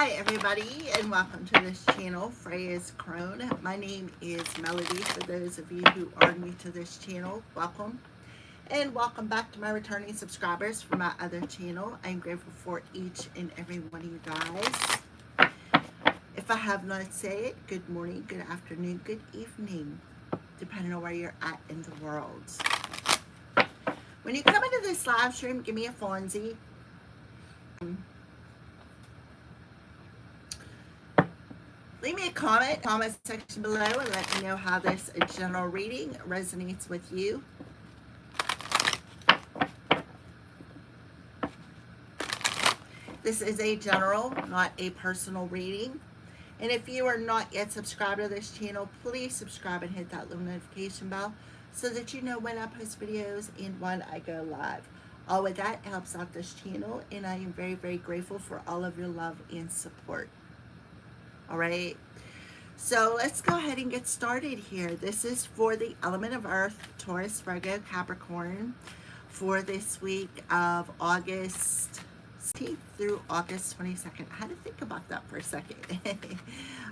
Hi everybody, and welcome to this channel, Freya's Crone. My name is Melody. For those of you who are new to this channel, welcome. And welcome back to my returning subscribers from my other channel. I'm grateful for each and every one of you guys. If I have not said it, good morning, good afternoon, good evening, depending on where you're at in the world. When you come into this live stream, give me a Fonzie. Leave me a comment section below, and let me know how this general reading resonates with you. This is a general, not a personal reading. And if you are not yet subscribed to this channel, please subscribe and hit that little notification bell so that you know when I post videos and when I go live. All with that helps out this channel, and I am very, very grateful for all of your love and support. All right, so let's go ahead and get started here. This is for the element of Earth, Taurus, Virgo, Capricorn, for this week of August 16th through August 22nd. I had to think about that for a second.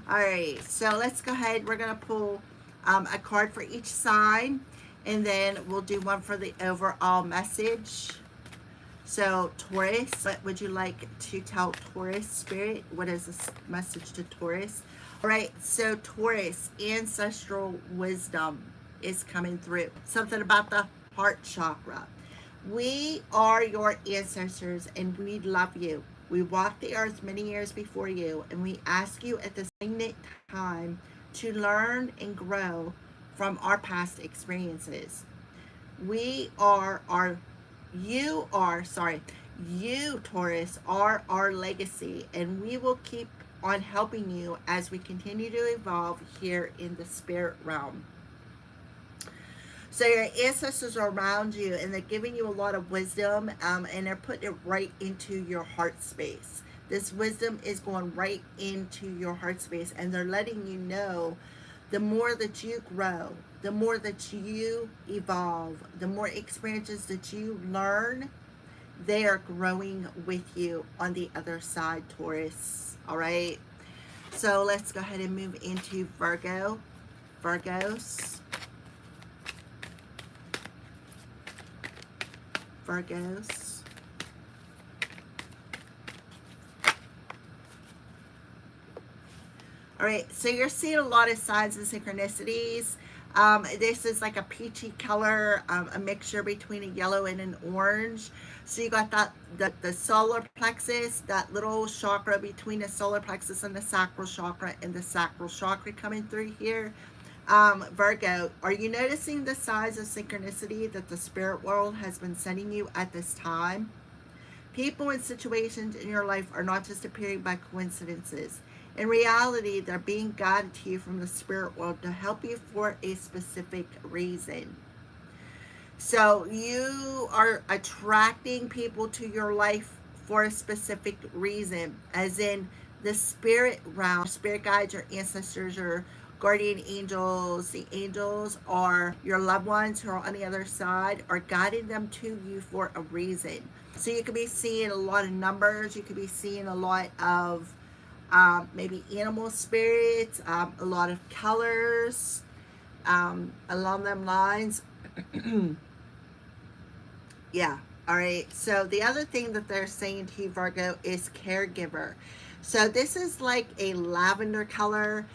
All right, so let's go ahead. We're going to pull a card for each sign, and then we'll do one for the overall message. So Taurus, what would you like to tell Taurus Spirit? What is this message to Taurus? All right, so Taurus, ancestral wisdom is coming through. Something about the heart chakra. We are your ancestors, and we love you. We walked the earth many years before you, and we ask you at this time to learn and grow from our past experiences. You, Taurus, are our legacy, and we will keep on helping you as we continue to evolve here in the spirit realm. So your ancestors are around you, and they're giving you a lot of wisdom, and they're putting it right into your heart space. This wisdom is going right into your heart space, and they're letting you know the more that you grow, the more that you evolve, the more experiences that you learn, they are growing with you on the other side, Taurus. All right. So let's go ahead and move into Virgo. Virgos. All right, so you're seeing a lot of signs and synchronicities. This is like a peachy color, a mixture between a yellow and an orange. So you got that the solar plexus, that little chakra between the solar plexus and the sacral chakra coming through here. Virgo, are you noticing the signs of synchronicity that the spirit world has been sending you at this time? People and situations in your life are not just appearing by coincidences. In reality, they're being guided to you from the spirit world to help you for a specific reason. So you are attracting people to your life for a specific reason, as in the spirit realm, spirit guides, your ancestors, your guardian angels. The angels are your loved ones who are on the other side, are guiding them to you for a reason. So you could be seeing a lot of numbers. You could be seeing a lot of maybe animal spirits, a lot of colors, along them lines. Yeah, all right. So the other thing that they're saying to you, Virgo, is caregiver. So this is like a lavender color,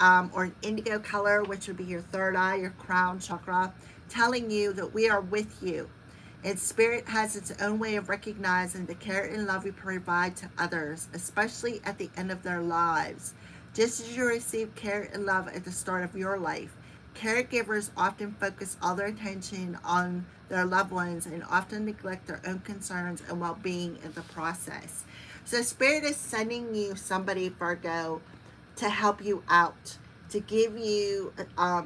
or an indigo color, which would be your third eye, your crown chakra, telling you that we are with you. And spirit has its own way of recognizing the care and love you provide to others, especially at the end of their lives. Just as you receive care and love at the start of your life, caregivers often focus all their attention on their loved ones and often neglect their own concerns and well-being in the process. So spirit is sending you somebody, Virgo, to help you out, to give you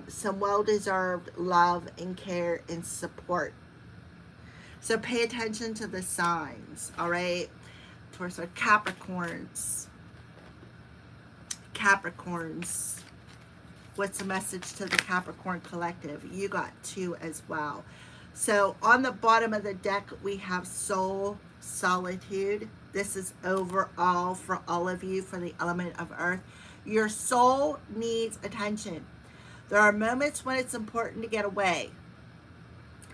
some well-deserved love and care and support. So pay attention to the signs, all right? Towards our Capricorns. What's the message to the Capricorn collective? You got two as well. So on the bottom of the deck, we have soul solitude. This is overall for all of you for the element of earth. Your soul needs attention. There are moments when it's important to get away,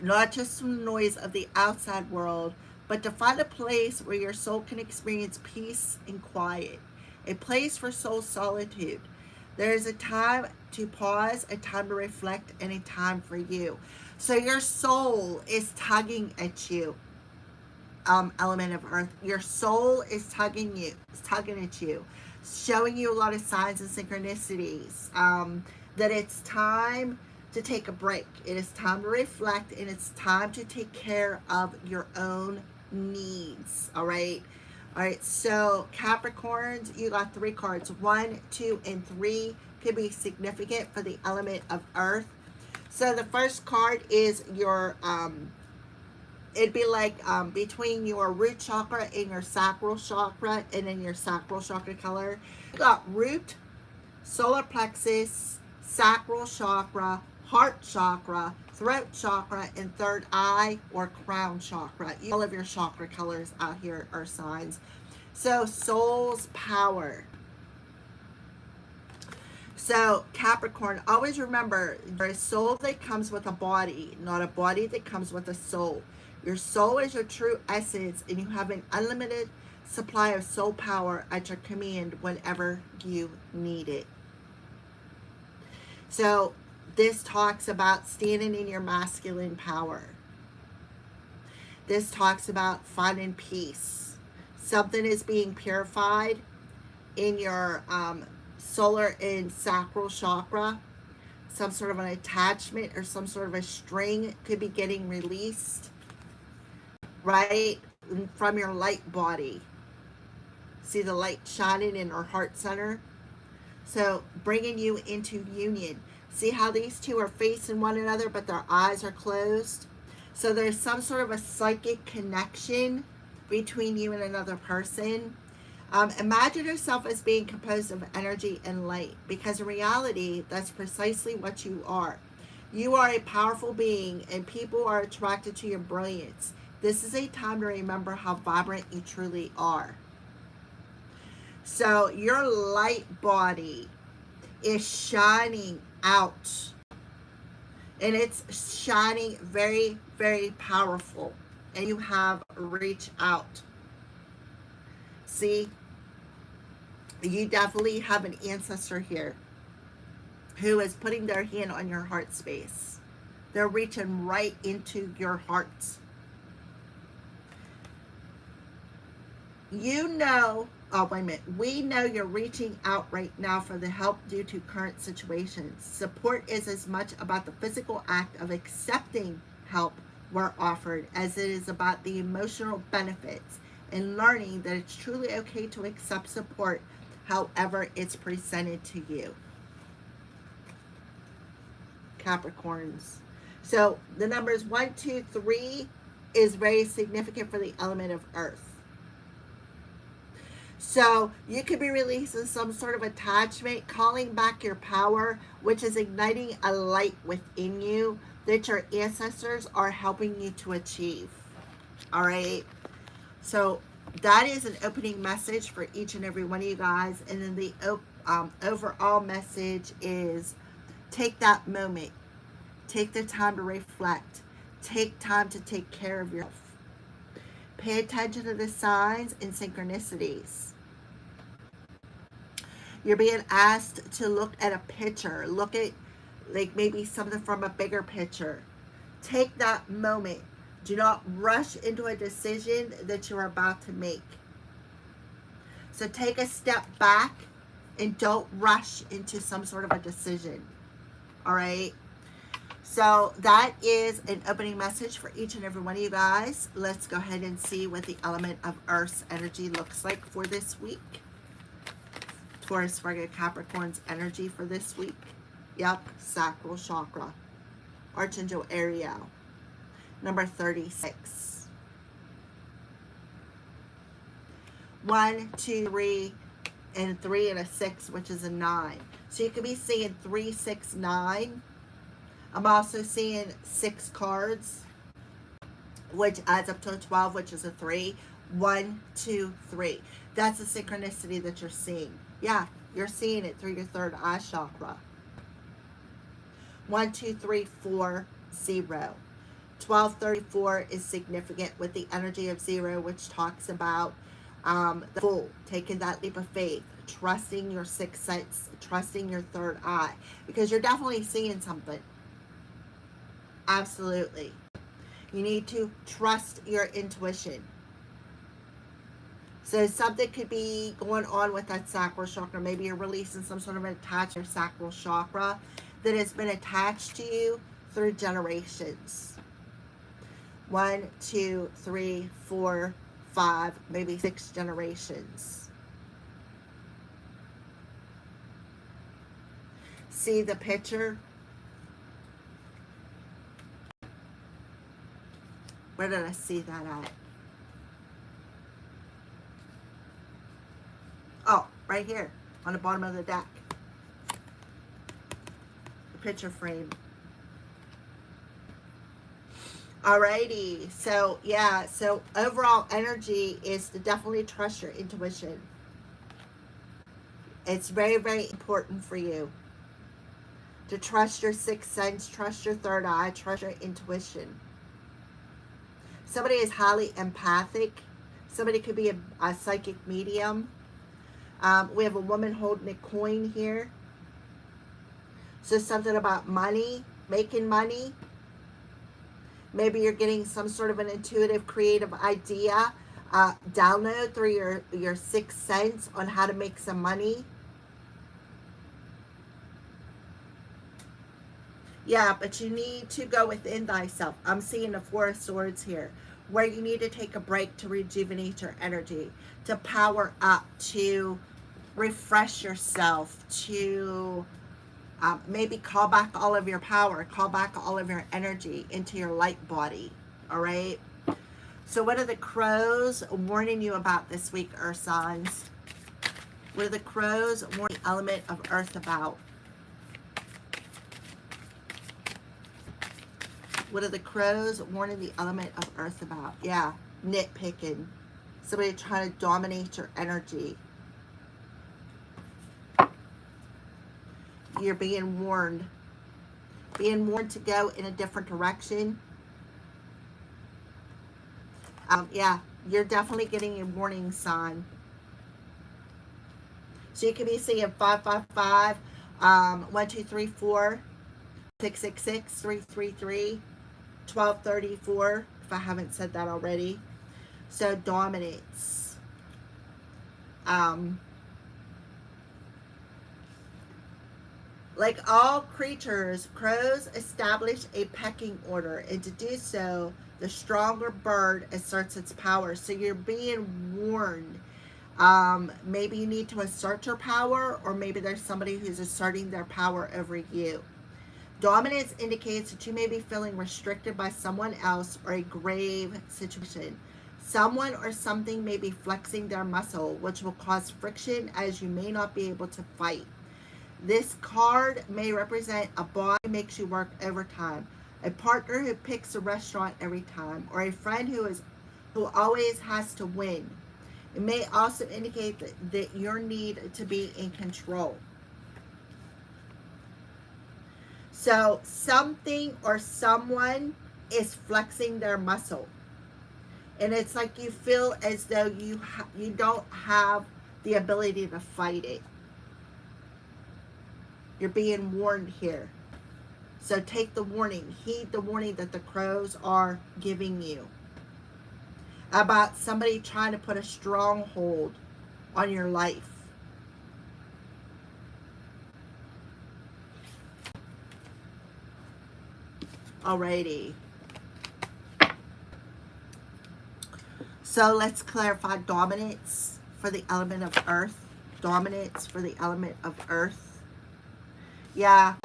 not just from the noise of the outside world, but to find a place where your soul can experience peace and quiet, a place for soul solitude. There is a time to pause, a time to reflect, and a time for you. So your soul is tugging at you, element of earth. Your soul is tugging at you, showing you a lot of signs and synchronicities, that it's time to take a break. It is time to reflect, and it's time to take care of your own needs. All right. So Capricorns, you got 3 cards. 1, 2, and 3 could be significant for the element of earth. So the first card is your it'd be like between your root chakra and your sacral chakra, and then your sacral chakra color. You got root, solar plexus, sacral chakra, heart chakra, throat chakra, and third eye or crown chakra. All of your chakra colors out here are signs. So soul's power. So Capricorn, always remember, there's a soul that comes with a body, not a body that comes with a soul. Your soul is your true essence, and you have an unlimited supply of soul power at your command whenever you need it. So this talks about standing in your masculine power. This talks about finding peace. Something is being purified in your solar and sacral chakra. Some sort of an attachment or some sort of a string could be getting released, right, from your light body. See the light shining in our heart center? So bringing you into union. See how these two are facing one another, but their eyes are closed? So there's some sort of a psychic connection between you and another person. Imagine yourself as being composed of energy and light, because in reality, that's precisely what you are. You are a powerful being, and people are attracted to your brilliance. This is a time to remember how vibrant you truly are. So your light body is shining out, and it's shining very, very powerful, and you have reach out. See, you definitely have an ancestor here who is putting their hand on your heart space. They're reaching right into your heart. You know, oh, wait a minute. We know you're reaching out right now for the help due to current situations. Support is as much about the physical act of accepting help we're offered as it is about the emotional benefits and learning that it's truly okay to accept support however it's presented to you. Capricorns. So the numbers 1, 2, 3 is very significant for the element of earth. So you could be releasing some sort of attachment, calling back your power, which is igniting a light within you that your ancestors are helping you to achieve. All right. So that is an opening message for each and every one of you guys. And then the overall message is take that moment. Take the time to reflect. Take time to take care of yourself. Pay attention to the signs and synchronicities. You're being asked to look at a picture. Look at like maybe something from a bigger picture. Take that moment. Do not rush into a decision that you're about to make. So take a step back and don't rush into some sort of a decision. All right. So that is an opening message for each and every one of you guys. Let's go ahead and see what the element of Earth's energy looks like for this week. Taurus, Virgo, Capricorn's energy for this week. Yep, sacral chakra. Archangel Ariel. Number 36. 1, 2, 3, and 3 and a 6, which is a 9. So you could be seeing 3, 6, 9. I'm also seeing 6 cards, which adds up to a 12, which is a 3. 1, 2, 3. That's the synchronicity that you're seeing. Yeah, you're seeing it through your third eye chakra. 1, 2, 3, 4, 0. 1234 is significant with the energy of 0, which talks about the fool, taking that leap of faith, trusting your sixth sense, trusting your third eye, because you're definitely seeing something. Absolutely. You need to trust your intuition. So something could be going on with that sacral chakra. Maybe you're releasing some sort of an attachment sacral chakra that has been attached to you through generations. 1, 2, 3, 4, 5, maybe 6 generations. See the picture? Where did I see that at? Oh, right here on the bottom of the deck. The picture frame. Alrighty, so yeah, so overall energy is to definitely trust your intuition. It's very, very important for you to trust your sixth sense, trust your third eye, trust your intuition. Somebody is highly empathic. Somebody could be a psychic medium. We have a woman holding a coin here. So something about money, making money. Maybe you're getting some sort of an intuitive, creative idea, download through your sixth sense on how to make some money. Yeah, but you need to go within thyself. I'm seeing the Four of Swords here, where you need to take a break to rejuvenate your energy, to power up, to refresh yourself, to maybe call back all of your power, call back all of your energy into your light body, all right? So what are the crows warning you about this week, Earth signs? What are the crows warning the element of Earth about? What are the crows warning the element of Earth about? Yeah, nitpicking. Somebody trying to dominate your energy. You're being warned. Being warned to go in a different direction. Yeah, you're definitely getting a warning sign. So you could be seeing 555, 1, 2, 3, 4, 666, 333, 1234, if I haven't said that already. So dominates. Like all creatures, crows establish a pecking order, and to do so, the stronger bird asserts its power. So you're being warned. Maybe you need to assert your power, or maybe there's somebody who's asserting their power over you. Dominance indicates that you may be feeling restricted by someone else or a grave situation. Someone or something may be flexing their muscle, which will cause friction as you may not be able to fight. This card may represent a boss who makes you work overtime, a partner who picks a restaurant every time, or a friend who always has to win. It may also indicate that your need to be in control. So something or someone is flexing their muscle. And it's like you feel as though you don't have the ability to fight it. You're being warned here. So take the warning. Heed the warning that the crows are giving you about somebody trying to put a stronghold on your life. Alrighty. So let's clarify dominance for the element of Earth. Dominance for the element of Earth. Yeah.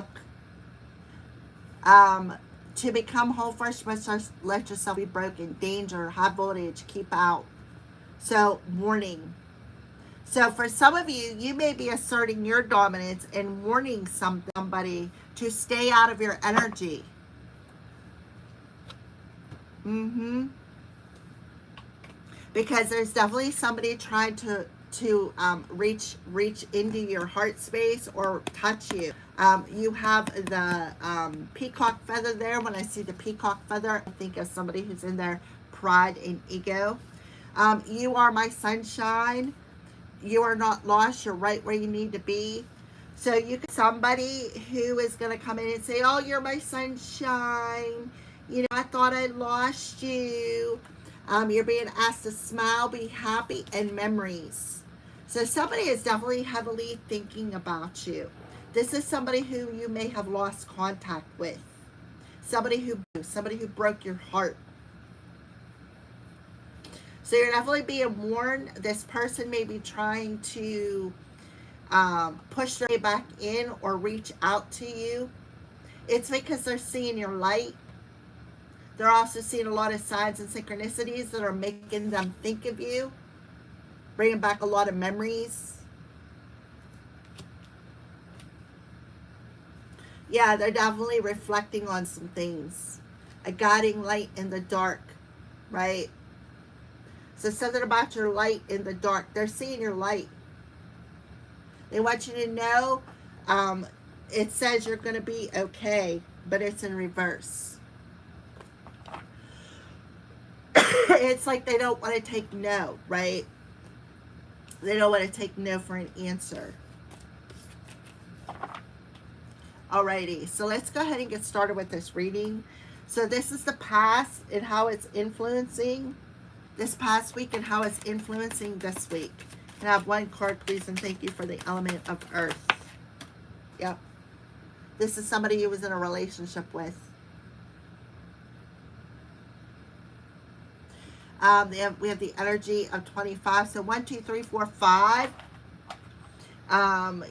To become whole first, you must let yourself be broken. Danger, high voltage, keep out. So, warning. So, for some of you, you may be asserting your dominance and warning somebody to stay out of your energy. because there's definitely somebody trying to reach into your heart space or touch you. You have the peacock feather there. When I see the peacock feather, I think of somebody who's in their pride and ego. You are my sunshine. You are not lost. You're right where you need to be. So you could somebody who is going to come in and say, oh, you're my sunshine. You know, I thought I lost you. You're being asked to smile, be happy, and memories. So somebody is definitely heavily thinking about you. This is somebody who you may have lost contact with. Somebody who broke your heart. So you're definitely being warned. This person may be trying to push their way back in or reach out to you. It's because they're seeing your light. They're also seeing a lot of signs and synchronicities that are making them think of you, bringing back a lot of memories. Yeah, they're definitely reflecting on some things. A guiding light in the dark, right? So something about your light in the dark. They're seeing your light. They want you to know, it says you're going to be okay, but it's in reverse. It's like they don't want to take no, right? They don't want to take no for an answer. Alrighty, so let's go ahead and get started with this reading. So this is the past and how it's influencing this past week and how it's influencing this week. And I have one card, please, and thank you for the element of earth. Yep. This is somebody you was in a relationship with. We have the energy of 25. So 1, 2, 3, 4, 5.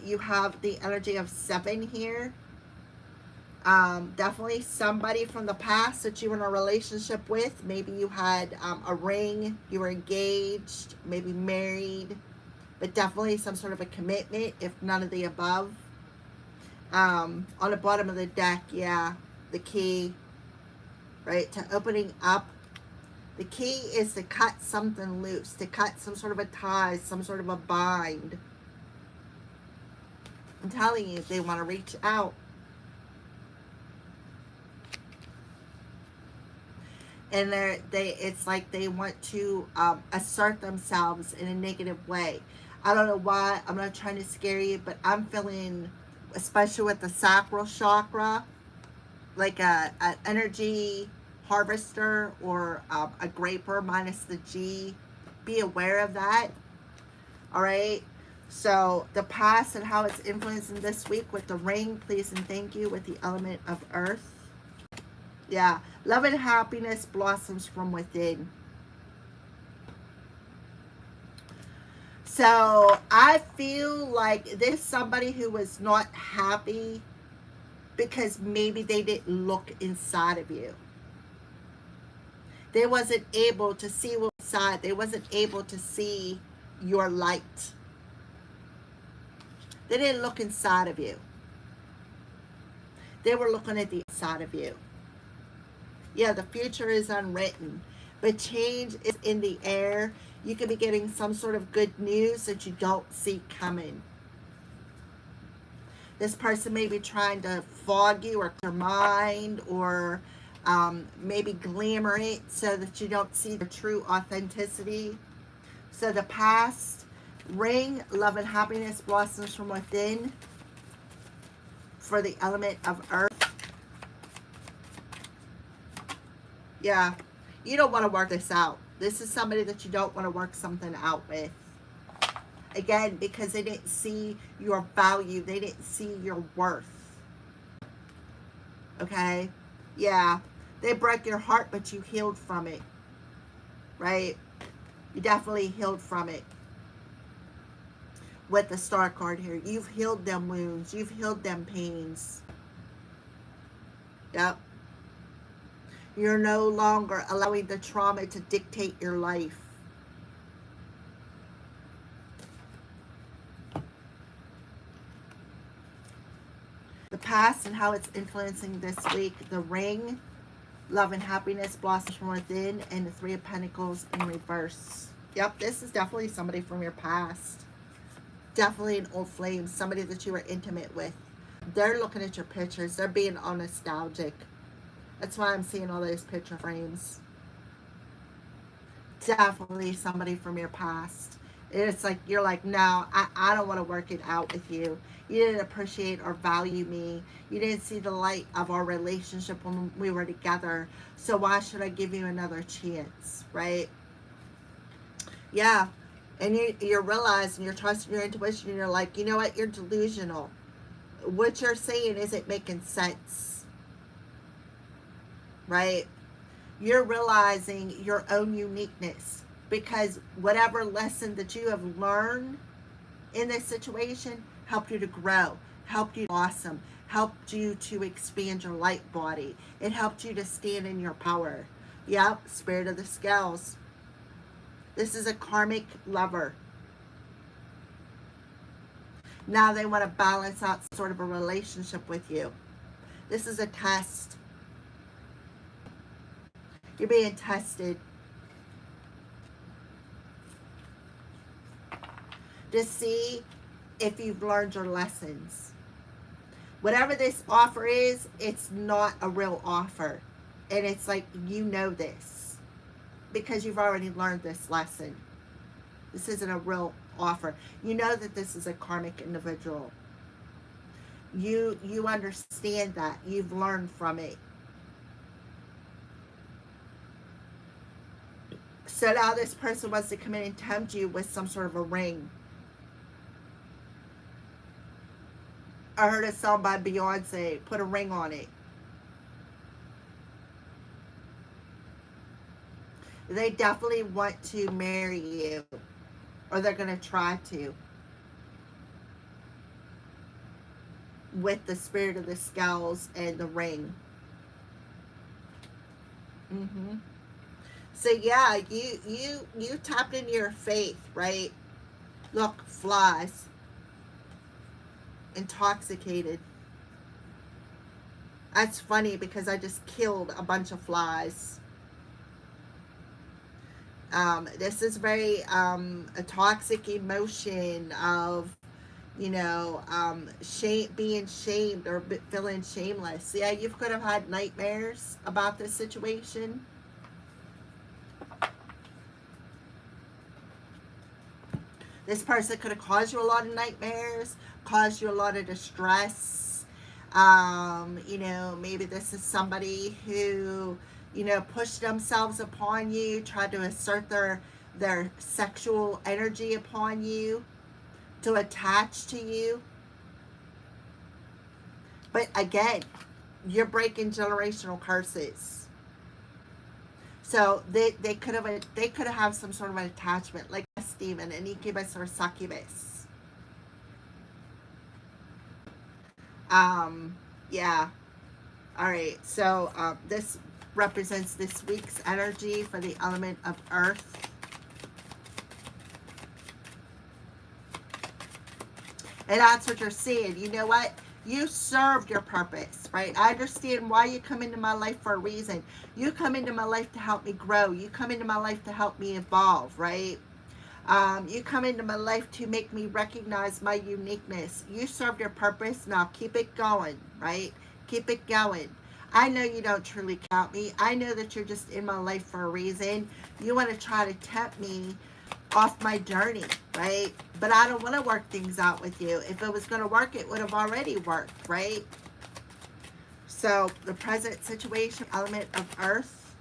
You have the energy of 7 here. Definitely somebody from the past that you were in a relationship with. Maybe you had a ring, you were engaged, maybe married, but definitely some sort of a commitment, if none of the above. On the bottom of the deck, yeah, the key, right, to opening up. The key is to cut something loose, to cut some sort of a tie, some sort of a bind. I'm telling you, they want to reach out. And it's like they want to assert themselves in a negative way. I don't know why. I'm not trying to scare you, but I'm feeling, especially with the sacral chakra, like an energy harvester or a graper minus the G. Be aware of that. All right. So the past and how it's influencing this week with the ring, please and thank you, with the element of earth. Yeah. Love and happiness blossoms from within. So I feel like this is somebody who was not happy because maybe they didn't look inside of you. They wasn't able to see what's inside. They wasn't able to see your light. They didn't look inside of you. They were looking at the inside of you. Yeah, the future is unwritten, but change is in the air. You could be getting some sort of good news that you don't see coming. This person may be trying to fog you or clear your mind, or maybe glamour it so that you don't see the true authenticity. So the past, ring, love and happiness blossoms from within for the element of earth. Yeah, you don't want to work this out. This is somebody that you don't want to work something out with. Again, because they didn't see your value. They didn't see your worth. Okay? Yeah. They broke your heart, but you healed from it. Right? You definitely healed from it. With the star card here. You've healed them wounds. You've healed them pains. Yep. You're no longer allowing the trauma to dictate your life. The past and how it's influencing this week. The ring, love and happiness blossoms from within, and the 3 of Pentacles in reverse. Yep, this is definitely somebody from your past. Definitely an old flame, somebody that you were intimate with. They're looking at your pictures. They're being all nostalgic. That's why I'm seeing all those picture frames. Definitely somebody from your past. It's like, you're like, no, I don't want to work it out with you. You didn't appreciate or value me. You didn't see the light of our relationship when we were together. So why should I give you another chance, right? Yeah. And you're realizing, you're trusting your intuition, and you're like, you know what? You're delusional. What you're saying isn't making sense, right? You're realizing your own uniqueness, because whatever lesson that you have learned in this situation helped you to grow, helped you to blossom, helped you to expand your light body. It helped you to stand in your power. Yep, Spirit of the Scales. This is a karmic lover. Now they want to balance out sort of a relationship with you. This is a test. You're being tested to see if you've learned your lessons. Whatever this offer is, it's not a real offer. And it's like, you know this, because you've already learned this lesson. This isn't a real offer. You know that this is a karmic individual. You understand that. You've learned from it. So now this person wants to come in and tempt you with some sort of a ring. I heard a song by Beyonce, put a ring on it. They definitely want to marry you, or they're going to try to, with the Spirit of the Scales and the ring. So yeah, you tapped into your faith, right? Look, flies. Intoxicated. That's funny because I just killed a bunch of flies. This is very a toxic emotion of, you know, being shamed or feeling shameless. Yeah, you could have had nightmares about this situation. This person could have caused you a lot of nightmares, caused you a lot of distress. You know, maybe this is somebody who, you know, pushed themselves upon you, tried to assert their sexual energy upon you, to attach to you. But again, you're breaking generational curses. So they could have some sort of an attachment, like a demon, an incubus or succubus. Yeah. All right. So this represents this week's energy for the element of earth. And that's what you're seeing. You know what? You served your purpose, right? I understand why you come into my life for a reason. You come into my life to help me grow. You come into my life to help me evolve, right? You come into my life to make me recognize my uniqueness. You served your purpose. Now keep it going, right? Keep it going. I know you don't truly count me. I know that you're just in my life for a reason. You want to try to tempt me off my journey, right? But I don't want to work things out with you. If it was going to work, it would have already worked, right? So the present situation, element of earth,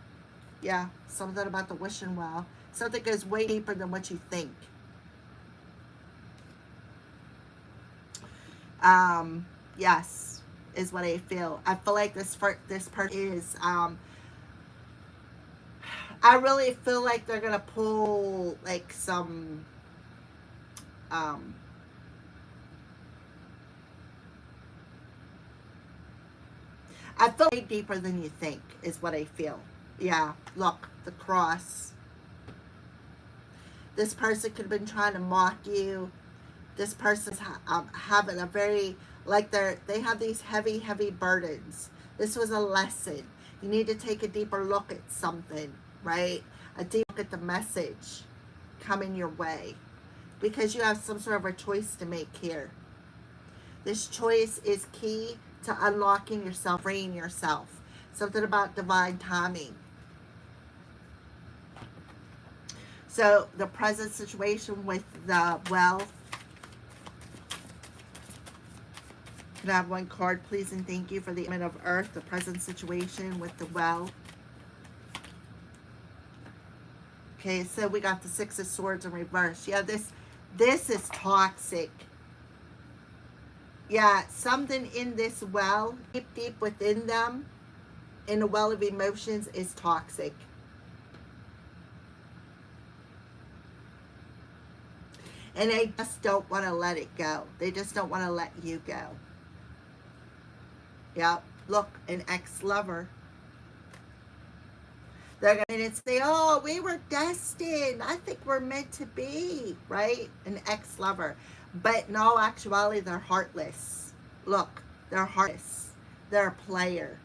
yeah, something about the wishing well. Something goes way deeper than what you think. Yes, is what I feel. I feel like this person is, I really feel like they're going to pull like some, I feel way deeper than you think is what I feel. Yeah, look, the cross. This person could have been trying to mock you. This person's having a very, like they have these heavy burdens. This was a lesson. You need to take a deeper look at something, right? A deep look at the message. coming your way, because you have some sort of a choice to make here. This choice is key to unlocking yourself, freeing yourself. Something about divine timing. So the present situation with the well. Can I have one card, please, and thank you for the element of earth, the present situation with the well. Okay, so we got the Six of Swords in reverse. Yeah, this is toxic. Yeah, something in this well, deep within them, in the well of emotions, is toxic. And they just don't want to let it go. They just don't want to let you go. Yep, look, an ex-lover. They're going to say, oh, we were destined. I think we're meant to be, right? An ex-lover. But in all actuality, they're heartless. Look, they're heartless. They're a player.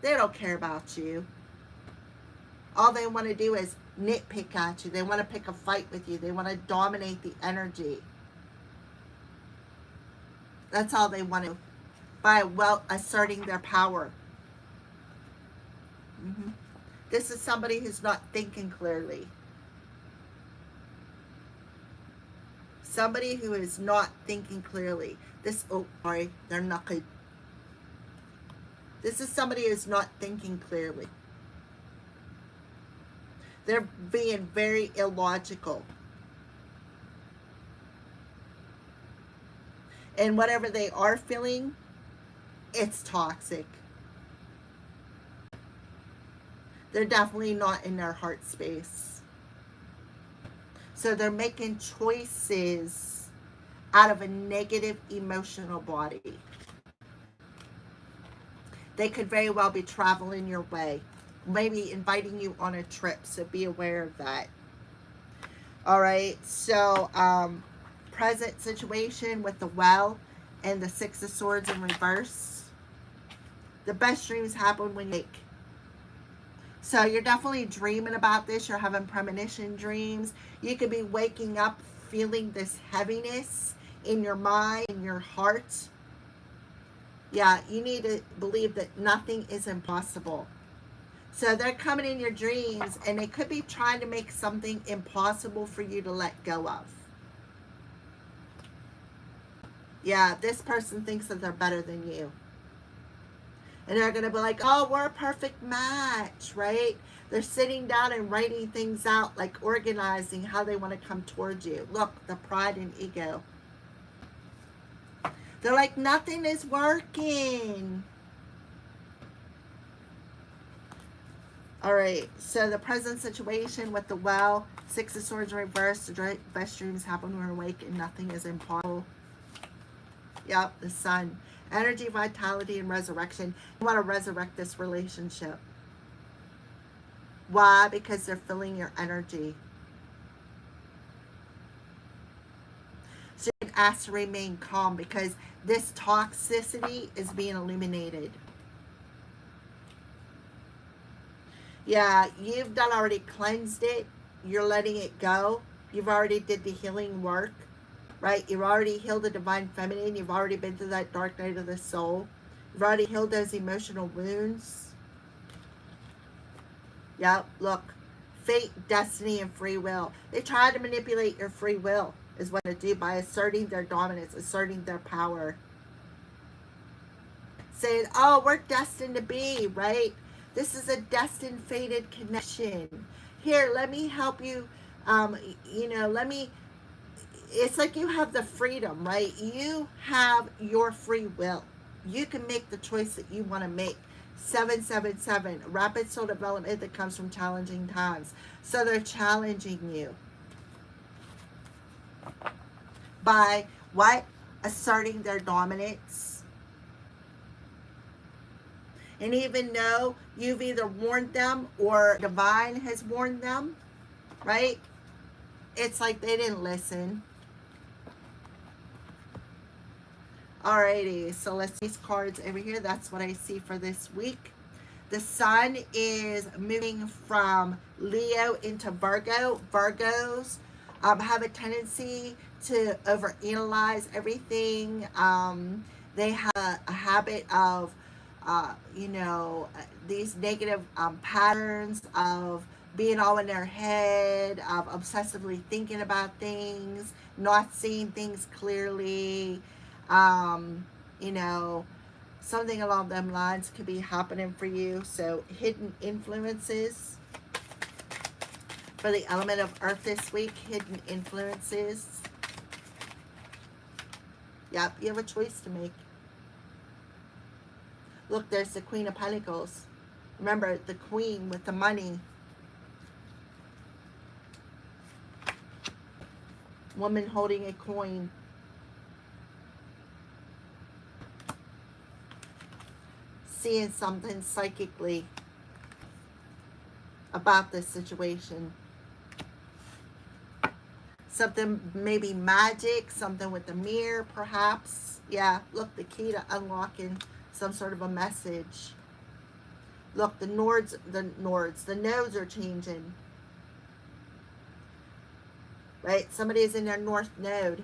They don't care about you. All they want to do is nitpick at you. They want to pick a fight with you. They want to dominate the energy. That's all they want to, by asserting their power. This is somebody who's not thinking clearly. Somebody who is not thinking clearly. They're not good. This is somebody who's not thinking clearly. They're being very illogical. And whatever they are feeling, it's toxic. They're definitely not in their heart space. So they're making choices out of a negative emotional body. They could very well be traveling your way. Maybe inviting you on a trip. So be aware of that. All right. So present situation with the well and the Six of Swords in reverse. The best dreams happen when you wake. So you're definitely dreaming about this. You're having premonition dreams. You could be waking up feeling this heaviness in your mind, in your heart. Yeah, you need to believe that nothing is impossible. So they're coming in your dreams, and they could be trying to make something impossible for you to let go of. Yeah, this person thinks that they're better than you. And they're going to be like, oh, we're a perfect match, right? They're sitting down and writing things out, like organizing how they want to come towards you. Look, the pride and ego. They're like, nothing is working. All right, so the present situation with the well, Six of Swords in reverse, the best dreams happen when we're awake and nothing is impossible. Yep, the sun. Energy, vitality, and resurrection. You want to resurrect this relationship. Why? Because they're filling your energy. So you can ask to remain calm because this toxicity is being illuminated. Yeah, you've done already cleansed it. You're letting it go. You've already did the healing work. Right? You've already healed the divine feminine. You've already been through that dark night of the soul. You've already healed those emotional wounds. Yep, look. Fate, destiny, and free will. They try to manipulate your free will is what they do by asserting their dominance, asserting their power. Saying, oh, we're destined to be, right? This is a destined, fated connection. Here, let me help you. It's like you have the freedom, right? You have your free will. You can make the choice that you want to make. 777, rapid soul development that comes from challenging times. So they're challenging you. By what? Asserting their dominance. And even though you've either warned them or divine has warned them, right? It's like they didn't listen. Alrighty, so let's see these cards over here. That's what I see for this week. The sun is moving from Leo into Virgo. Virgos have a tendency to overanalyze everything. They have a habit of, these negative patterns of being all in their head, of obsessively thinking about things, not seeing things clearly. You know, something along them lines could be happening for you. So hidden influences for the element of earth this week. Hidden influences. Yep, you have a choice to make. Look, there's the Queen of Pentacles. Remember, the Queen with the money. Woman holding a coin. Seeing something psychically about this situation. Something maybe magic, something with the mirror perhaps. Yeah, look, the key to unlocking some sort of a message. Look, the nodes are changing. Right? Somebody is in their north node.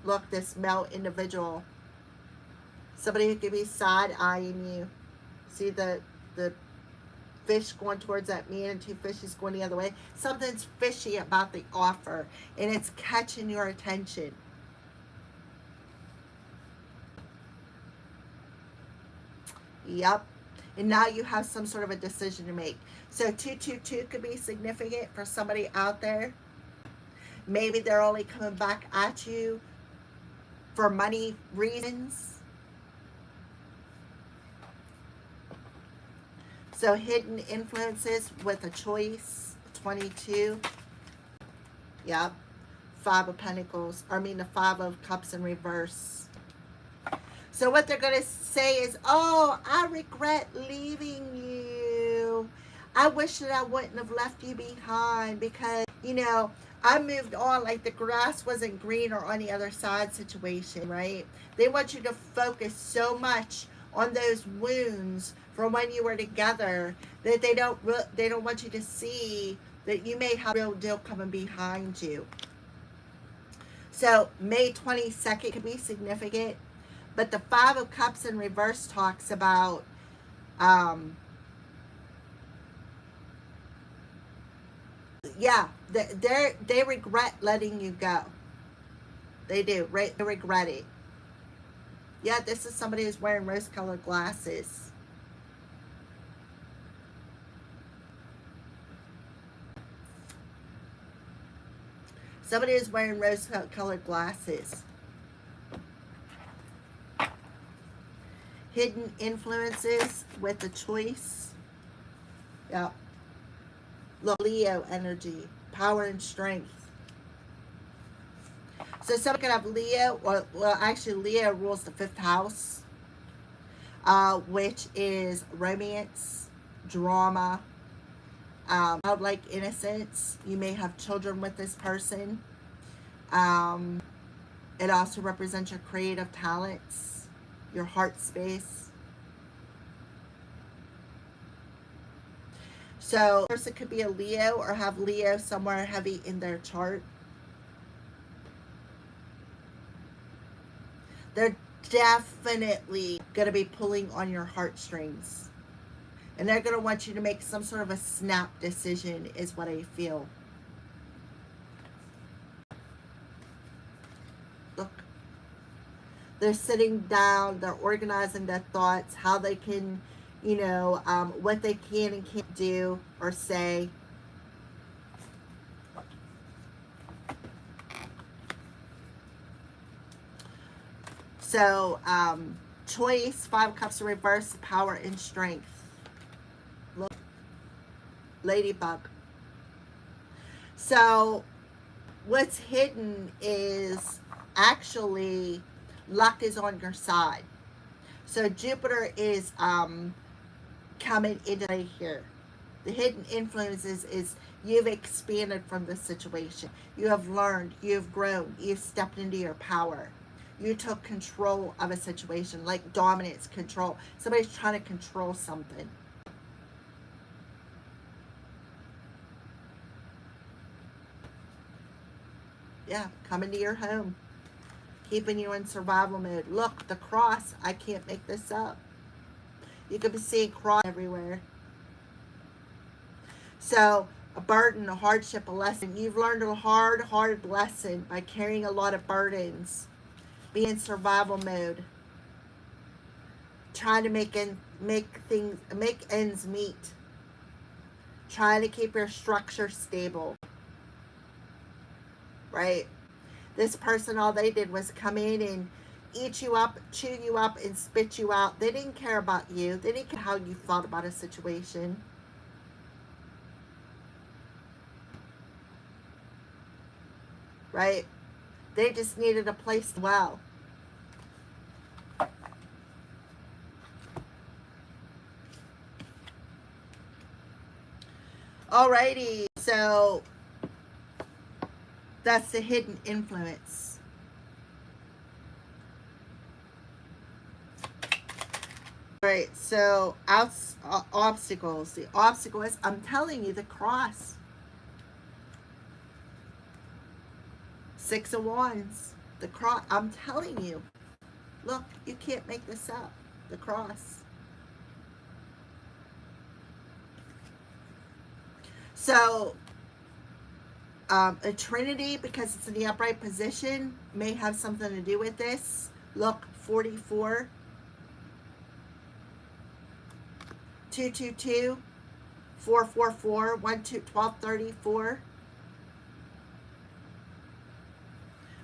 Look, this male individual. Somebody who could be side-eyeing you. See the fish going towards that man and two fishes going the other way. Something's fishy about the offer, and it's catching your attention. Yep. And now you have some sort of a decision to make. So 222 could be significant for somebody out there. Maybe they're only coming back at you for money reasons. So hidden influences with a choice. 22. Yep. 5 of Pentacles. The 5 of Cups in reverse. So what they're going to say is, oh, I regret leaving you. I wish that I wouldn't have left you behind because, I moved on like the grass wasn't greener on the other side situation, right? They want you to focus so much on those wounds from when you were together that they don't want you to see that you may have a real deal coming behind you. So May 22nd could be significant. But the 5 of Cups in reverse talks about they regret letting you go. They do, right? They regret it. Yeah, this is somebody who's wearing rose-colored glasses. Somebody is wearing rose-colored glasses. Hidden influences with the choice. Yep. Look, Leo energy, power and strength. So someone could have Leo, well, actually Leo rules the 5th house, which is romance, drama, childlike innocence. You may have children with this person. It also represents your creative talents, your heart space. So, person could be a Leo or have Leo somewhere heavy in their chart. They're definitely going to be pulling on your heartstrings. And they're going to want you to make some sort of a snap decision, is what I feel. Look. They're sitting down, they're organizing their thoughts, how they can, what they can and can't do or say. So, choice, 5 of Cups in reverse, power and strength. Look, ladybug. So, what's hidden is actually luck is on your side. So Jupiter is coming into play here. The hidden influences is you've expanded from this situation. You have learned, you've grown, you've stepped into your power. You took control of a situation, like dominance, control. Somebody's trying to control something. Yeah, coming to your home, keeping you in survival mode. Look, the cross, I can't make this up. You could be seeing cross everywhere. So, a burden, a hardship, a lesson. You've learned a hard lesson by carrying a lot of burdens. Be in survival mode. Trying to make ends meet. Trying to keep your structure stable. Right? This person, all they did was come in and eat you up, chew you up, and spit you out. They didn't care about you. They didn't care how you felt about a situation. Right? They just needed a place to dwell. Alrighty, so that's the hidden influence. Alright, so obstacles. The obstacle is, I'm telling you, the cross. 6 of Wands. The cross. I'm telling you. Look, you can't make this up. The cross. So, a Trinity, because it's in the upright position, may have something to do with this. Look, 44, 222, 444, 1234.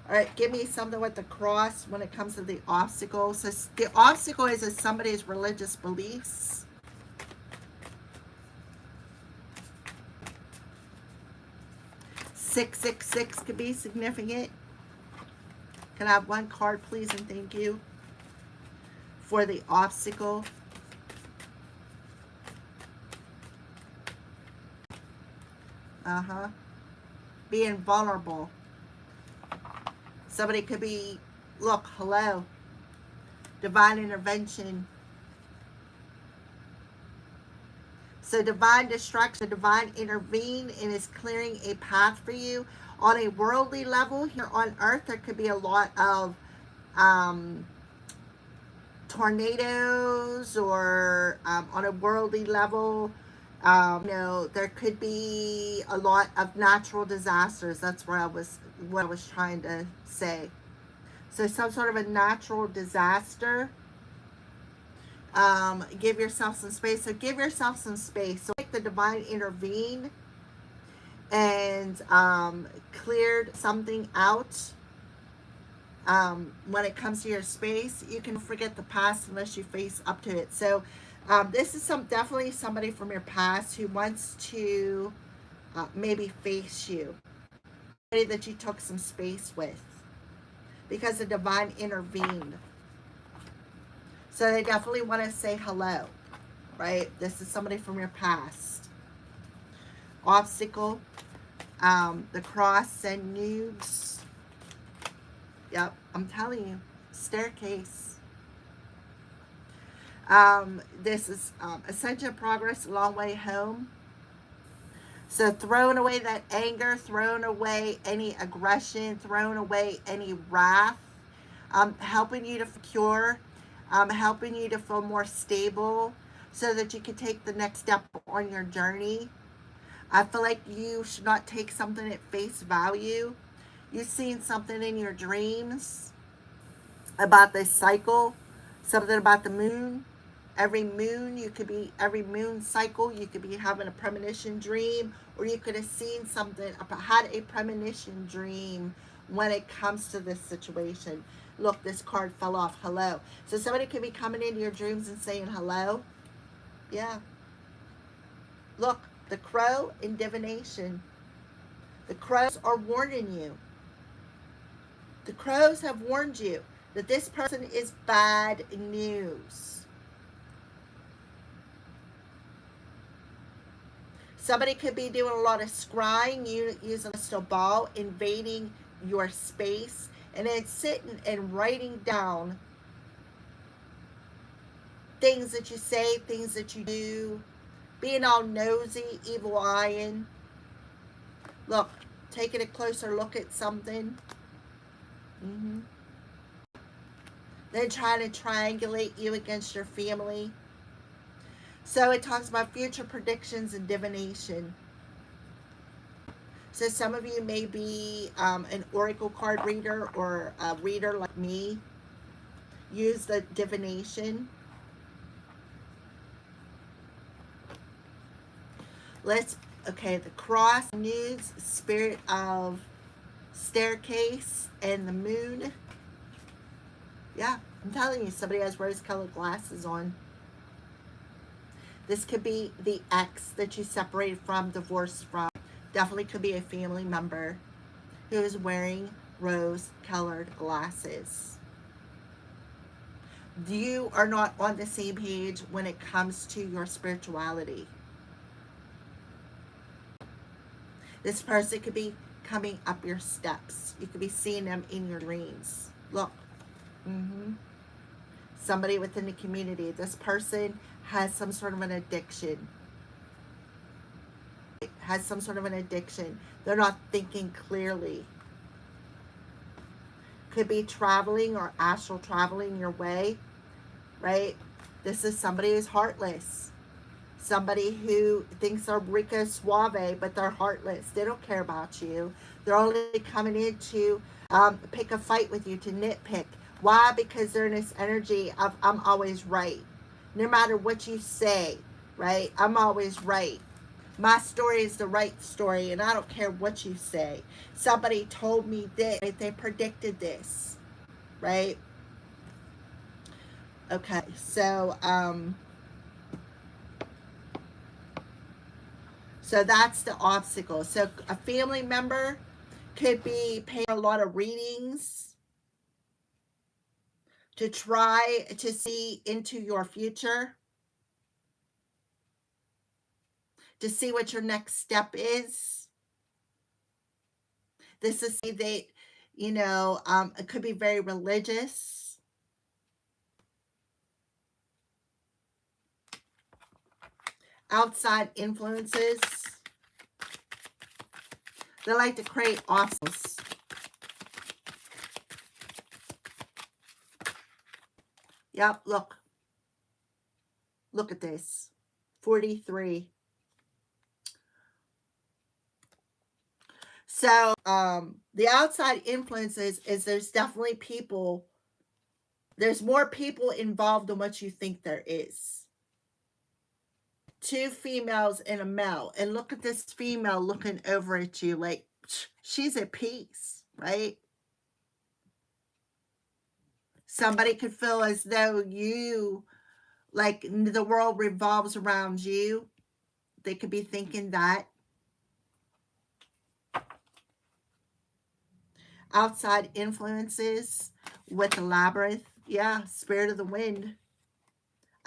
All right, give me something with the cross when it comes to the obstacle. So the obstacle is somebody's religious beliefs. 666 could be significant. Can I have one card, please, and thank you for the obstacle? Being vulnerable. Somebody could be, look, hello, divine intervention. So divine destruction, divine intervene, and is clearing a path for you. On a worldly level, here on earth, there could be a lot of tornadoes, or on a worldly level, you know, there could be a lot of natural disasters. That's what I was trying to say. So some sort of a natural disaster. Give yourself some space. So give yourself some space. So like the divine intervene and cleared something out. When it comes to your space, you can forget the past unless you face up to it. So this is definitely somebody from your past who wants to maybe face you. Somebody that you took some space with because the divine intervened. So they definitely want to say hello, right? This is somebody from your past. Obstacle, the cross and noobs. Yep, I'm telling you, staircase. This is ascension, progress, a long way home. So throwing away that anger, throwing away any aggression, throwing away any wrath, helping you to cure, helping you to feel more stable so that you can take the next step on your journey. I feel like you should not take something at face value. You've seen something in your dreams about this cycle, something about the moon. Every moon cycle, you could be having a premonition dream, or you could have seen something, had a premonition dream when it comes to this situation. Look, this card fell off. Hello. So somebody could be coming into your dreams and saying hello. Yeah. Look, the crow in divination. The crows are warning you. The crows have warned you that this person is bad news. Somebody could be doing a lot of scrying, using a crystal ball, invading your space, and then sitting and writing down things that you say, things that you do, being all nosy, evil eyeing. Look, taking a closer look at something. Then trying to triangulate you against your family. So it talks about future predictions and divination. So some of you may be an oracle card reader or a reader like me. Use the divination. Okay, the cross, news, spirit of staircase, and the moon. Yeah, I'm telling you, somebody has rose-colored glasses on. This could be the ex that you separated from, divorced from. Definitely could be a family member who is wearing rose-colored glasses. You are not on the same page when it comes to your spirituality. This person could be coming up your steps. You could be seeing them in your dreams. Look. Somebody within the community. This person has some sort of an addiction. They're not thinking clearly. Could be traveling or astral traveling your way, right? This is somebody who's heartless. Somebody who thinks they're rico suave, but they're heartless. They don't care about you. They're only coming in to pick a fight with you, to nitpick. Why? Because they're in this energy of I'm always right. No matter what you say, right? I'm always right. My story is the right story, and I don't care what you say. Somebody told me this. Right? They predicted this, right? Okay, so so that's the obstacle. So a family member could be paying a lot of readings to try to see into your future, to see what your next step is. This is they, you know, it could be very religious. Outside influences. They like to create obstacles. Yep, look. Look at this. 43. So, the outside influences is there's definitely people, there's more people involved than what you think there is. 2 females and a male. And look at this female looking over at you like she's at peace, right? Somebody could feel as though you, like the world revolves around you. They could be thinking that. Outside influences with the labyrinth. Yeah, spirit of the wind.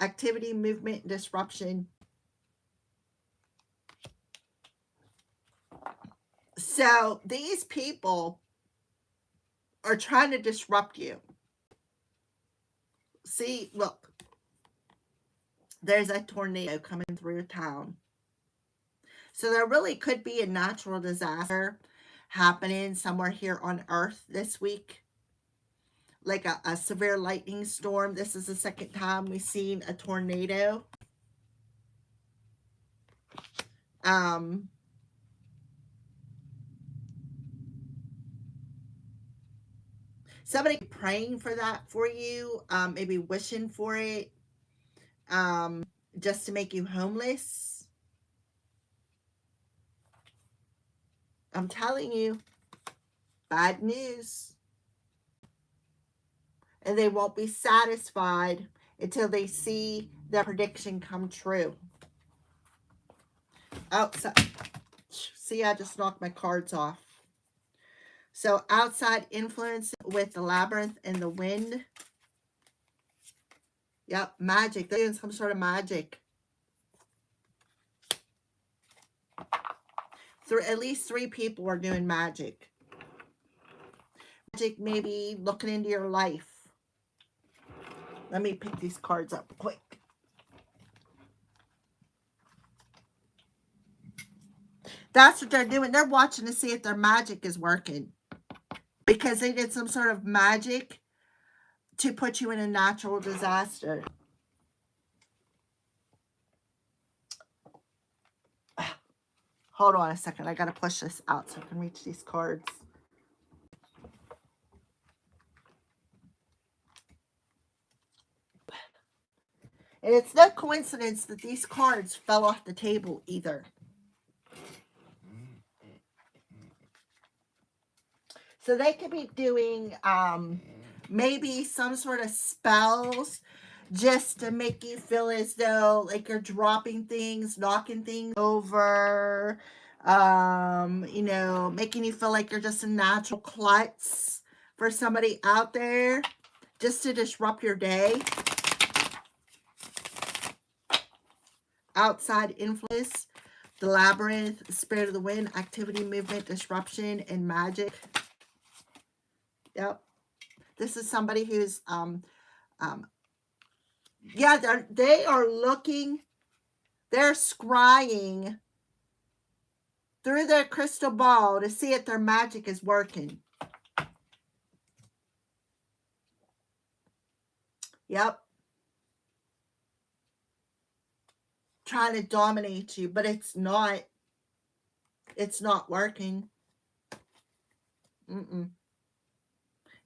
Activity, movement, disruption. So these people are trying to disrupt you. See, look. There's a tornado coming through town. So there really could be a natural disaster happening somewhere here on Earth this week. Like a severe lightning storm. This is the second time we've seen a tornado. Somebody praying for that for you, maybe wishing for it, just to make you homeless. I'm telling you, bad news. And they won't be satisfied until they see their prediction come true. Oh, so, see, I just knocked my cards off. So outside influence with the labyrinth and the wind. Yep, magic. They're doing some sort of magic. At least 3 people are doing magic. Magic maybe looking into your life. Let me pick these cards up quick. That's what they're doing. They're watching to see if their magic is working. Because they did some sort of magic to put you in a natural disaster. Hold on a second. I got to push this out so I can reach these cards. And it's no coincidence that these cards fell off the table either. So they could be doing maybe some sort of spells just to make you feel as though like you're dropping things, knocking things over, you know, making you feel like you're just a natural klutz for somebody out there just to disrupt your day. Outside influence, the labyrinth, the spirit of the wind, activity, movement, disruption, and magic. Yep. This is somebody who's, yeah, they are looking, they're scrying through their crystal ball to see if their magic is working. Yep. Trying to dominate you, but it's not working.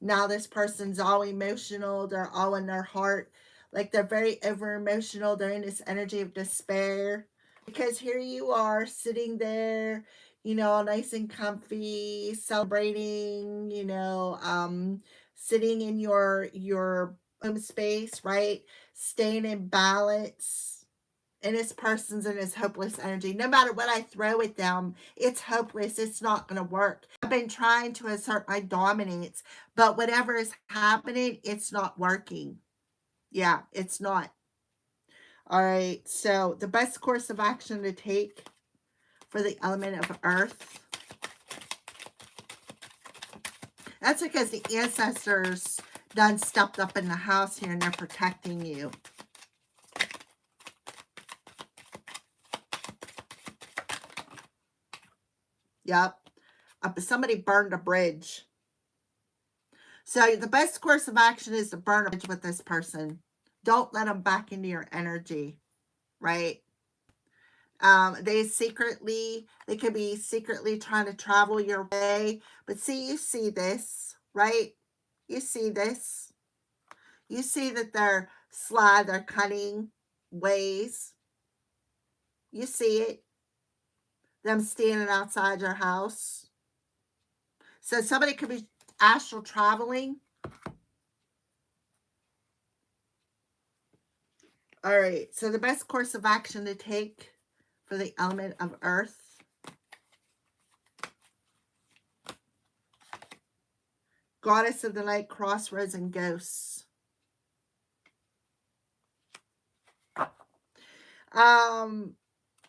Now this person's all emotional. They're all in their heart. Like they're very over emotional. They're in this energy of despair. Because here you are sitting there, you know, all nice and comfy, celebrating, you know, sitting in your home space, right? Staying in balance. And this person's in this hopeless energy. No matter what I throw at them, it's hopeless. It's not going to work. I've been trying to assert my dominance, but whatever is happening, it's not working. Yeah, it's not. All right, so the best course of action to take for the element of earth. That's because the ancestors done stepped up in the house here and they're protecting you. Yep. Somebody burned a bridge. So the best course of action is to burn a bridge with this person. Don't let them back into your energy, right? They could be secretly trying to travel your way. But see, you see this, right? You see this. You see that they're sly, they're cunning ways. You see it. Them standing outside your house. So somebody could be astral traveling. All right. So the best course of action to take for the element of earth. Goddess of the Light, Crossroads, and Ghosts.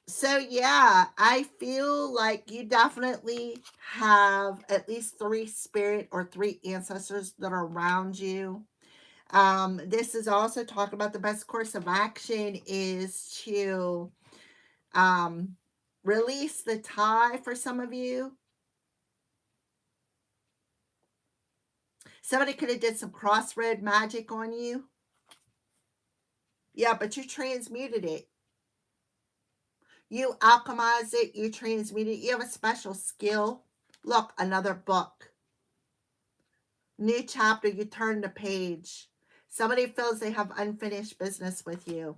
So yeah, I feel like you definitely have at least 3 spirit or 3 ancestors that are around you. This is also talking about the best course of action is to release the tie for some of you. Somebody could have did some crossroad magic on you. Yeah, but you transmuted it. You alchemized it. You transmuted it. You have a special skill. Look, another book. New chapter. You turn the page. Somebody feels they have unfinished business with you.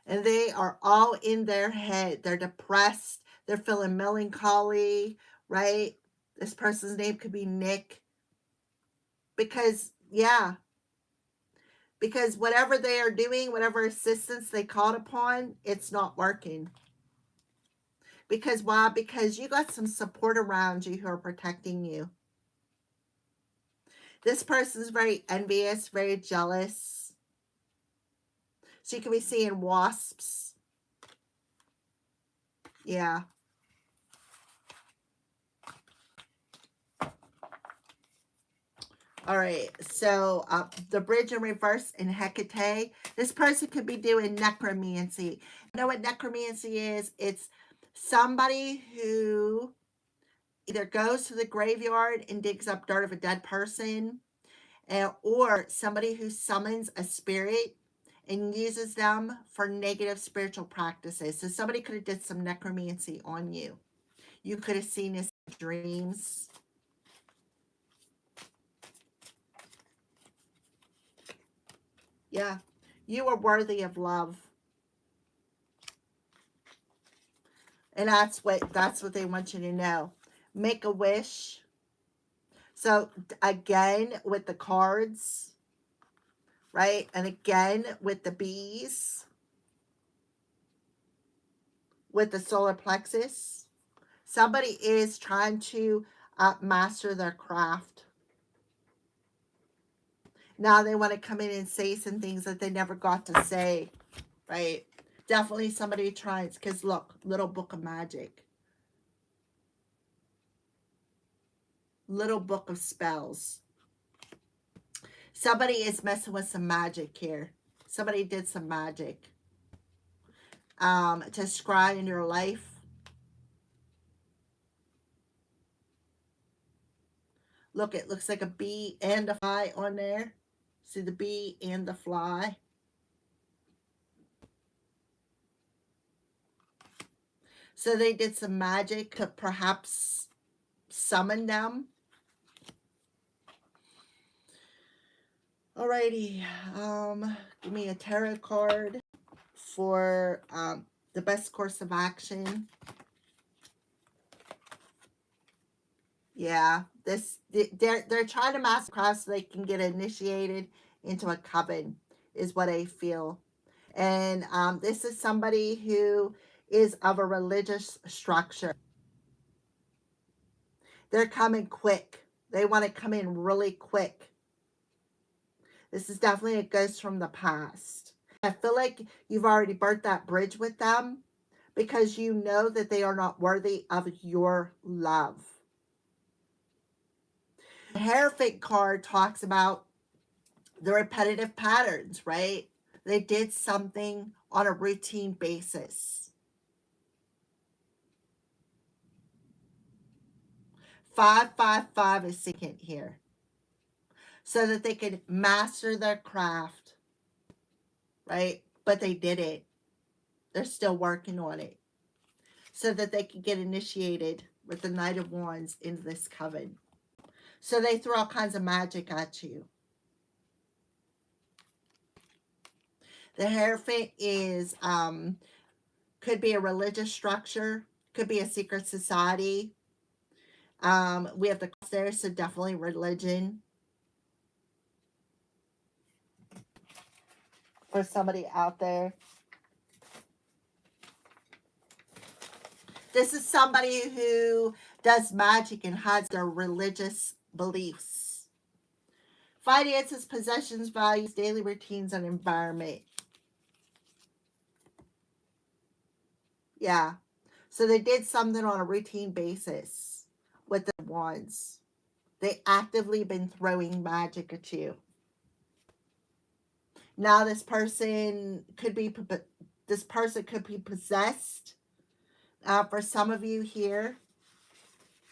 And they are all in their head. They're depressed. They're feeling melancholy, right? This person's name could be Nick. Because, yeah. Because whatever they are doing, whatever assistance they called upon, it's not working. Because why? Because you got some support around you who are protecting you. This person's very envious, very jealous. So you could be seeing wasps. Yeah. All right. So the bridge in reverse in Hecate. This person could be doing necromancy. You know what necromancy is? It's Somebody who either goes to the graveyard and digs up dirt of a dead person, or somebody who summons a spirit and uses them for negative spiritual practices. So somebody could have did some necromancy on you. You could have seen his dreams. Yeah, you are worthy of love. And that's what they want you to know. Make a wish. So again, with the cards, right? And again, with the bees, with the solar plexus, somebody is trying to master their craft. Now they want to come in and say some things that they never got to say, right? Definitely somebody tries, because look, little book of magic. Little book of spells. Somebody is messing with some magic here. Somebody did some magic to scry in your life. Look, it looks like a bee and a fly on there. See the bee and the fly. So they did some magic to perhaps summon them. Alrighty, give me a tarot card for the best course of action. Yeah, they're trying to master craft so they can get initiated into a coven, is what I feel. And this is somebody who is of a religious structure. They're coming quick. They want to come in really quick. This is definitely a ghost from the past. I feel like you've already burnt that bridge with them because you know that they are not worthy of your love. The Hierophant card talks about the repetitive patterns, right? They did something on a routine basis. 555 is significant here. So that they could master their craft, right? But they did it. They're still working on it. So that they could get initiated with the Knight of Wands into this coven. So they throw all kinds of magic at you. The Hierophant is, could be a religious structure, could be a secret society. We have the cross there, so definitely religion. For somebody out there. This is somebody who does magic and hides their religious beliefs. Finances, possessions, values, daily routines, and environment. Yeah. So they did something on a routine basis with the wands. They actively been throwing magic at you. Now this person could be possessed. For some of you here,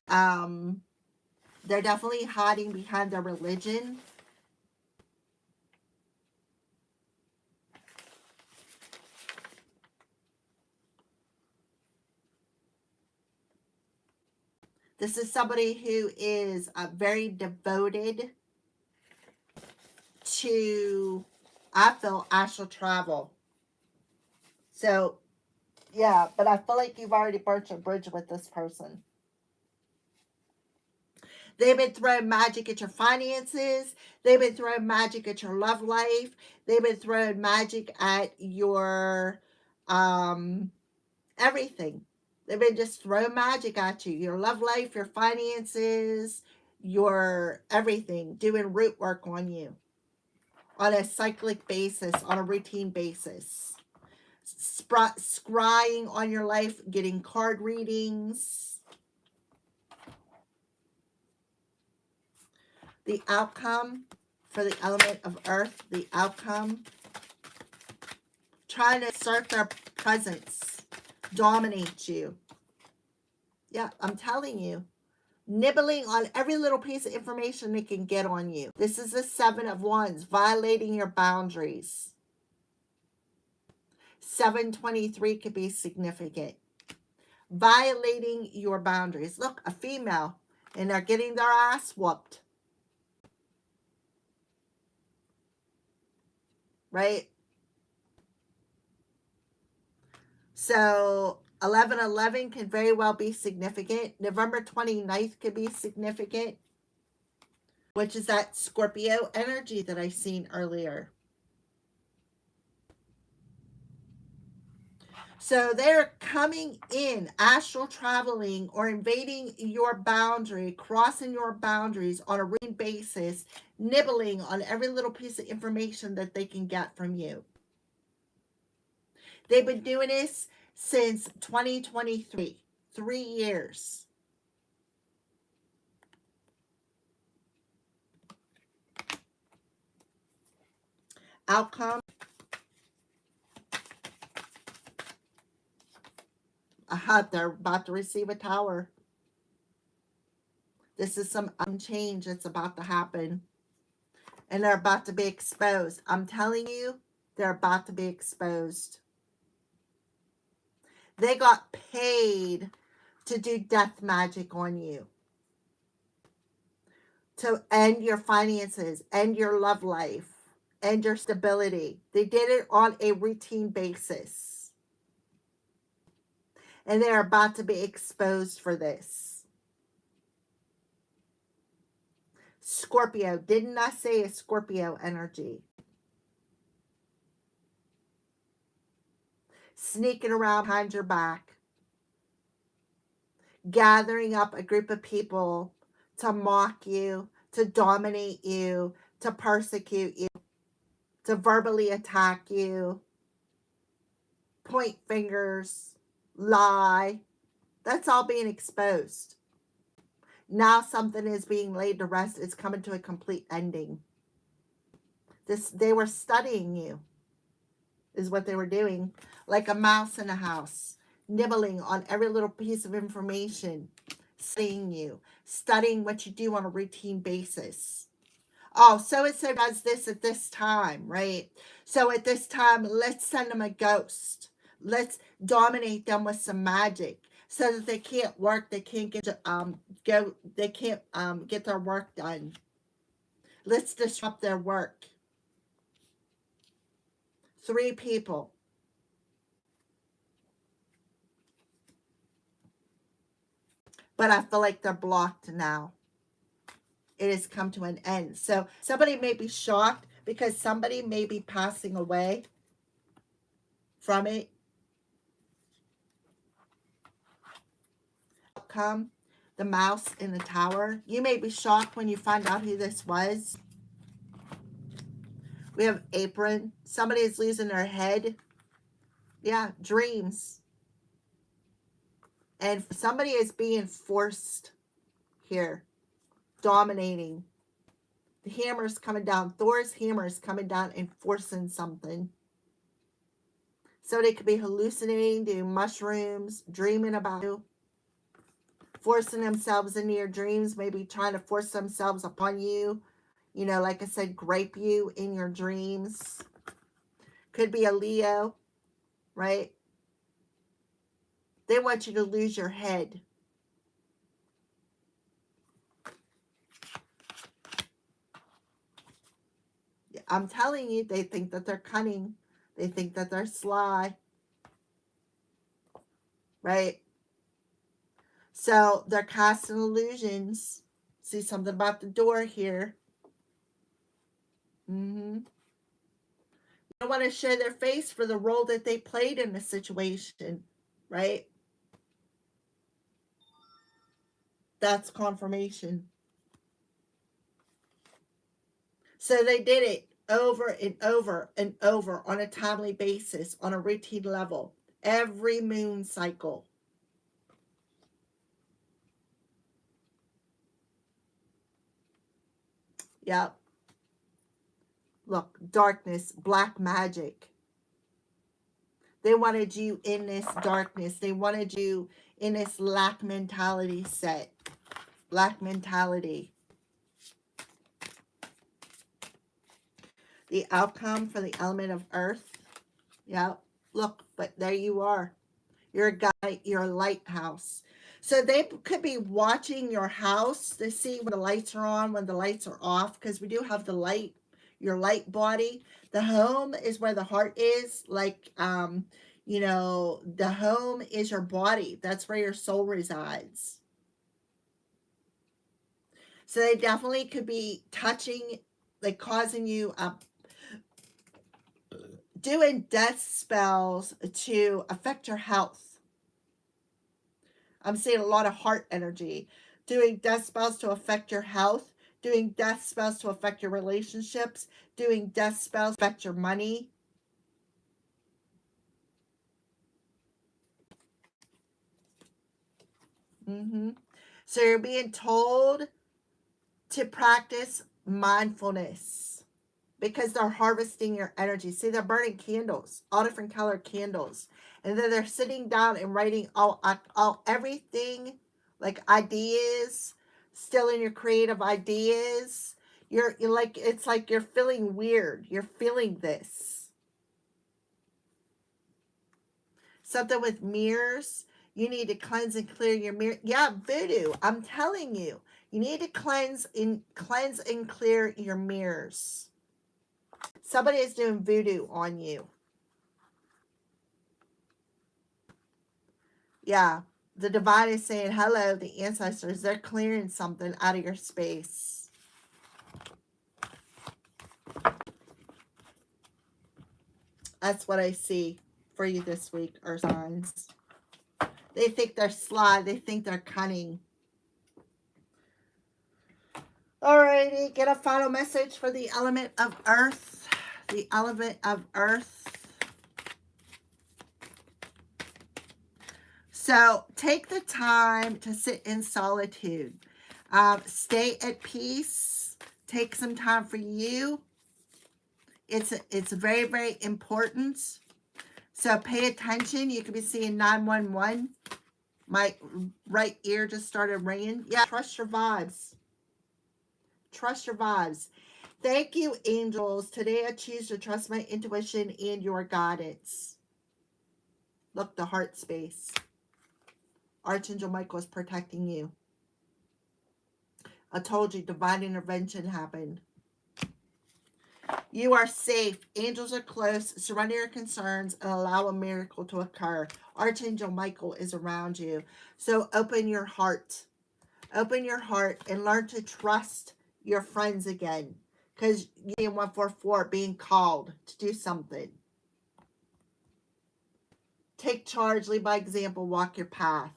they're definitely hiding behind their religion. This is somebody who is very devoted to, I feel, astral travel. So, yeah, but I feel like you've already burnt your bridge with this person. They've been throwing magic at your finances. They've been throwing magic at your love life. They've been throwing magic at your everything. They've been just throwing magic at you. Your love life, your finances, your everything. Doing root work on you. On a cyclic basis, on a routine basis. Scrying on your life, getting card readings. The outcome for the element of earth, the outcome. Trying to assert their presence, dominate you. Yeah, I'm telling you. Nibbling on every little piece of information they can get on you. This is the Seven of Wands, violating your boundaries. 723 could be significant. Violating your boundaries. Look, a female, and they're getting their ass whooped. Right? So 11/11 can very well be significant. November 29th could be significant, which is that Scorpio energy that I seen earlier. So they're coming in, astral traveling or invading your boundary, crossing your boundaries on a routine basis, nibbling on every little piece of information that they can get from you. They've been doing this since 2023, 3 years. Outcome. They're about to receive a tower. This is some change that's about to happen. And they're about to be exposed. I'm telling you, they're about to be exposed. They got paid to do death magic on you. To end your finances, end your love life, end your stability. They did it on a routine basis. And they're about to be exposed for this. Scorpio. Didn't I say a Scorpio energy? Sneaking around behind your back. Gathering up a group of people to mock you, to dominate you, to persecute you, to verbally attack you, point fingers, lie. That's all being exposed. Now something is being laid to rest. It's coming to a complete ending. They were studying you, is what they were doing, like a mouse in a house, nibbling on every little piece of information, studying you, studying what you do on a routine basis. Oh, so-and-so does this at this time, right? So at this time, let's send them a ghost. Let's dominate them with some magic so that they can't work, they can't get get their work done. Let's disrupt their work. 3 people. But I feel like they're blocked now. It has come to an end. So somebody may be shocked because somebody may be passing away from it. Outcome, the mouse in the tower. You may be shocked when you find out who this was. We have apron. Somebody is losing their head. Yeah, dreams. And somebody is being forced here. Dominating. The hammer's coming down. Thor's hammer is coming down and forcing something. So they could be hallucinating, doing mushrooms, dreaming about you, forcing themselves into your dreams, maybe trying to force themselves upon you. You know, like I said, grape you in your dreams. Could be a Leo, right? They want you to lose your head. I'm telling you, they think that they're cunning. They think that they're sly. Right? So they're casting illusions. See something about the door here. You don't want to show their face for the role that they played in the situation. Right? That's confirmation. So they did it over and over and over on a timely basis, on a routine level, every moon cycle. Yep. Look, darkness, black magic. They wanted you in this darkness. They wanted you in this lack mentality set. Lack mentality. The outcome for the element of earth. Yeah, look, but there you are. You're a guy, you're a lighthouse. So they could be watching your house to see when the lights are on, when the lights are off, because we do have the light, your light body. The home is where the heart is. Like, you know, the home is your body. That's where your soul resides. So they definitely could be touching, like causing you doing death spells to affect your health. I'm seeing a lot of heart energy. Doing death spells to affect your health. Doing death spells to affect your relationships. Doing death spells to affect your money. So you're being told to practice mindfulness because they're harvesting your energy. See, they're burning candles, all different color candles. And then they're sitting down and writing all everything, like ideas, still in your creative ideas. You're like, it's like you're feeling weird. You're feeling this. Something with mirrors. You need to cleanse and clear your mirror. Yeah, voodoo. I'm telling you. You need to cleanse and clear your mirrors. Somebody is doing voodoo on you. Yeah. The divine is saying, hello, the ancestors. They're clearing something out of your space. That's what I see for you this week, Earth signs. They think they're sly. They think they're cunning. Alrighty, get a final message for the element of Earth. The element of Earth. So take the time to sit in solitude. Stay at peace. Take some time for you. It's very, very important. So pay attention. You could be seeing 911. My right ear just started ringing. Yeah, trust your vibes. Trust your vibes. Thank you, angels. Today I choose to trust my intuition and your guidance. Look, the heart space. Archangel Michael is protecting you. I told you, divine intervention happened. You are safe. Angels are close. Surrender your concerns and allow a miracle to occur. Archangel Michael is around you. So open your heart. Open your heart and learn to trust your friends again. Because you 144 being called to do something. Take charge, lead by example, walk your path.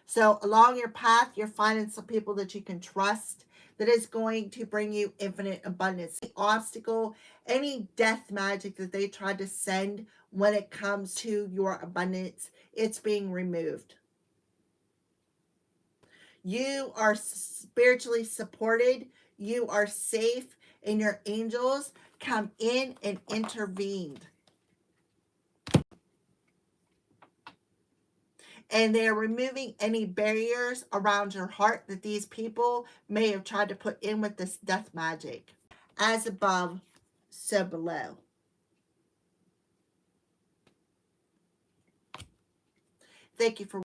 So along your path, you're finding some people that you can trust that is going to bring you infinite abundance. The obstacle, any death magic that they tried to send when it comes to your abundance, it's being removed. You are spiritually supported. You are safe, and your angels come in and intervened. And they are removing any barriers around your heart that these people may have tried to put in with this death magic. As above, so below. Thank you for